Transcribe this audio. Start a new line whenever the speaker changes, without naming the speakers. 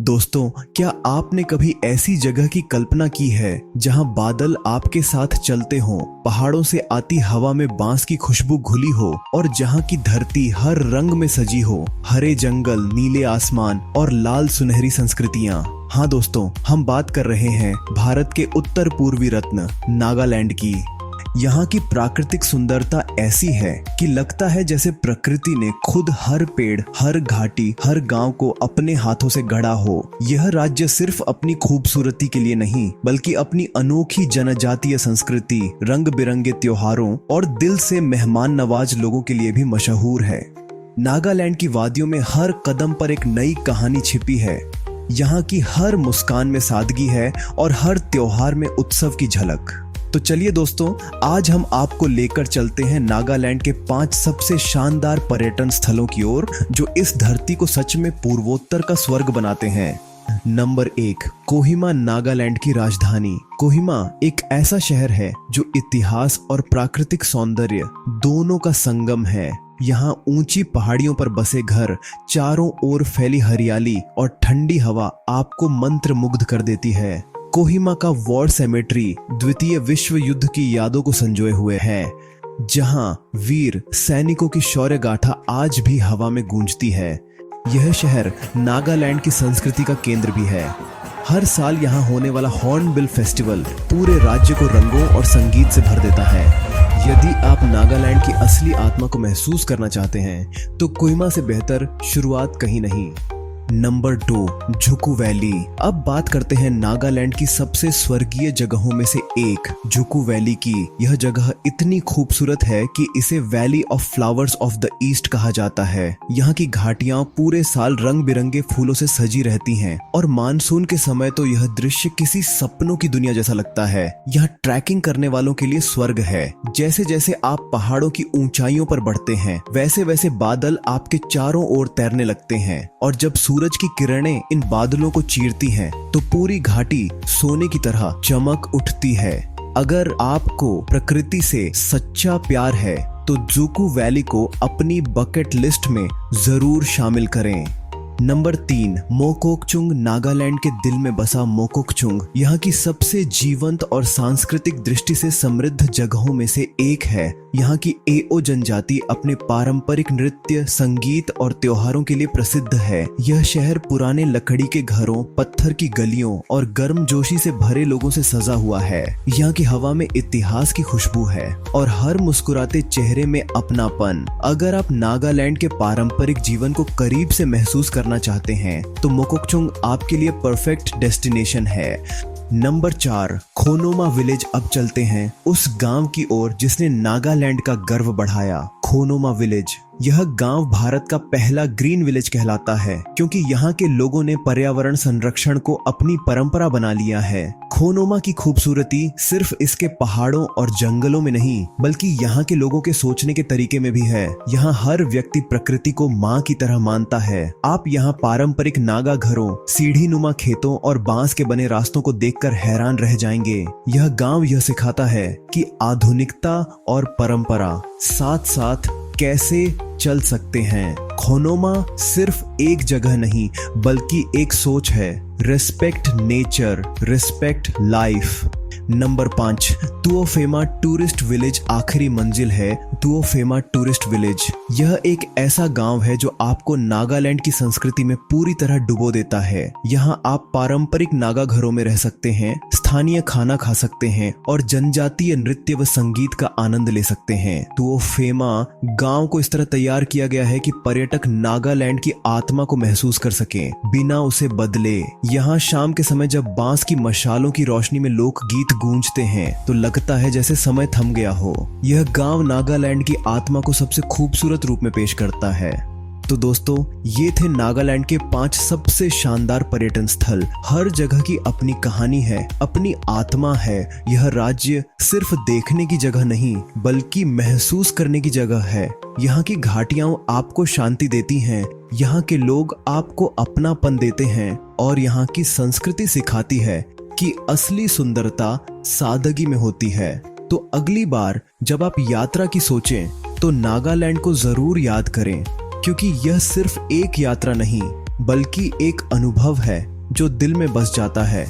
दोस्तों, क्या आपने कभी ऐसी जगह की कल्पना की है जहां बादल आपके साथ चलते हों, पहाड़ों से आती हवा में बांस की खुशबू घुली हो और जहां की धरती हर रंग में सजी हो, हरे जंगल, नीले आसमान और लाल सुनहरी संस्कृतियां। हाँ दोस्तों, हम बात कर रहे हैं भारत के उत्तर पूर्वी रत्न नागालैंड की। यहाँ की प्राकृतिक सुंदरता ऐसी है कि लगता है जैसे प्रकृति ने खुद हर पेड़, हर घाटी, हर गांव को अपने हाथों से गढ़ा हो। यह राज्य सिर्फ अपनी खूबसूरती के लिए नहीं, बल्कि अपनी अनोखी जनजातीय संस्कृति, रंग बिरंगे त्योहारों और दिल से मेहमान नवाज लोगों के लिए भी मशहूर है। नागालैंड की वादियों में हर कदम पर एक नई कहानी छिपी है। यहाँ की हर मुस्कान में सादगी है और हर त्योहार में उत्सव की झलक। तो चलिए दोस्तों, आज हम आपको लेकर चलते हैं नागालैंड के 5 सबसे शानदार पर्यटन स्थलों की ओर, जो इस धरती को सच में पूर्वोत्तर का स्वर्ग बनाते हैं। नंबर 1, कोहिमा, नागालैंड की राजधानी। कोहिमा एक ऐसा शहर है जो इतिहास और प्राकृतिक सौंदर्य दोनों का संगम है। यहाँ ऊंची पहाड़ियों पर बसे घर, चारों ओर फैली हरियाली और ठंडी हवा आपको मंत्रमुग्ध कर देती है। कोहिमा का वॉर सेमेट्री द्वितीय विश्व युद्ध की यादों को संजोए हुए है, जहां वीर सैनिकों की शौर्य गाथा आज भी हवा में गूंजती है। यह शहर नागालैंड की संस्कृति का केंद्र भी है। हर साल यहां होने वाला हॉर्नबिल फेस्टिवल पूरे राज्य को रंगों और संगीत से भर देता है। यदि आप नागालैंड की असली आत्मा को महसूस करना चाहते हैं तो कोहिमा से बेहतर शुरुआत कहीं नहीं। Number 2, जुकू valley. अब बात करते हैं नागालैंड की सबसे स्वर्गीय जगहों में से एक, जुकू वैली की। यह जगह इतनी खूबसूरत है कि इसे valley of flowers of the east कहा जाता है। यहाँ की घाटियां पूरे साल रंग बिरंगे फूलों से सजी रहती हैं और मानसून के समय तो यह दृश्य किसी सपनों की दुनिया जैसा लगता है। यह ट्रैकिंग करने वालों के लिए स्वर्ग है। जैसे जैसे आप पहाड़ों की ऊंचाइयों पर बढ़ते हैं, वैसे वैसे बादल आपके चारों ओर तैरने लगते हैं और जब सूरज की किरणें इन बादलों को चीरती हैं तो पूरी घाटी सोने की तरह चमक उठती है। अगर आपको प्रकृति से सच्चा प्यार है तो जुकू वैली को अपनी बकेट लिस्ट में जरूर शामिल करें। नंबर 3, मोकोकचुंग। नागालैंड के दिल में बसा मोकोकचुंग यहाँ की सबसे जीवंत और सांस्कृतिक दृष्टि से समृद्ध जगहों में से एक है। यहाँ की एओ जनजाति अपने पारंपरिक नृत्य, संगीत और त्योहारों के लिए प्रसिद्ध है। यह शहर पुराने लकड़ी के घरों, पत्थर की गलियों और गर्मजोशी से भरे लोगों से सजा हुआ है। यहाँ की हवा में इतिहास की खुशबू है और हर मुस्कुराते चेहरे में अपनापन। अगर आप नागालैंड के पारंपरिक जीवन को करीब से महसूस करना चाहते हैं तो मोकोकचुंग आपके लिए परफेक्ट डेस्टिनेशन है। Number 4, Khonoma village. अब चलते हैं उस गांव की ओर जिसने नागालैंड का गर्व बढ़ाया, खोनोमा विलेज। यह गांव भारत का पहला ग्रीन विलेज कहलाता है क्योंकि यहाँ के लोगों ने पर्यावरण संरक्षण को अपनी परंपरा बना लिया है। खोनोमा की खूबसूरती सिर्फ इसके पहाड़ों और जंगलों में नहीं, बल्कि यहाँ के लोगों के सोचने के तरीके में भी है। यहाँ हर व्यक्ति प्रकृति को माँ की तरह मानता है। आप यहाँ पारंपरिक नागा घरों, सीढ़ी नुमा खेतों और बांस के बने रास्तों को देखकर हैरान रह जाएंगे। यह गांव यह सिखाता है कि आधुनिकता और परंपरा साथ साथ कैसे चल सकते हैं। खोनोमा सिर्फ एक जगह नहीं, बल्कि एक सोच है। Respect nature, respect life. Number 5, Tuophema tourist village आखिरी मंजिल है। तुओफेमा टूरिस्ट विलेज यह एक ऐसा गांव है जो आपको नागालैंड की संस्कृति में पूरी तरह डुबो देता है। यहाँ आप पारंपरिक नागा घरों में रह सकते हैं, स्थानीय खाना खा सकते हैं और जनजातीय नृत्य व संगीत का आनंद ले सकते हैं। तुओफेमा गांव को इस तरह तैयार किया गया है कि पर्यटक नागालैंड की आत्मा को महसूस कर सकें, बिना उसे बदले। यहाँ शाम के समय जब बांस की मशालों की रोशनी में लोकगीत गूंजते हैं तो लगता है जैसे समय थम गया हो। यह गांव नागालैंड की आत्मा को सबसे खूबसूरत रूप में पेश करता है। तो दोस्तों, ये थे नागालैंड के 5 सबसे शानदार पर्यटन स्थल। हर जगह की अपनी कहानी है, अपनी आत्मा है। यह राज्य सिर्फ देखने की जगह नहीं, बल्कि महसूस करने की जगह है। यहाँ की घाटियां आपको शांति देती हैं, यहाँ के लोग आपको अपनापन देते हैं और यहाँ की संस्कृति सिखाती है कि असली सुंदरता सादगी में होती है। तो अगली बार जब आप यात्रा की सोचें तो नागालैंड को जरूर याद करें, क्योंकि यह सिर्फ एक यात्रा नहीं बल्कि एक अनुभव है जो दिल में बस जाता है।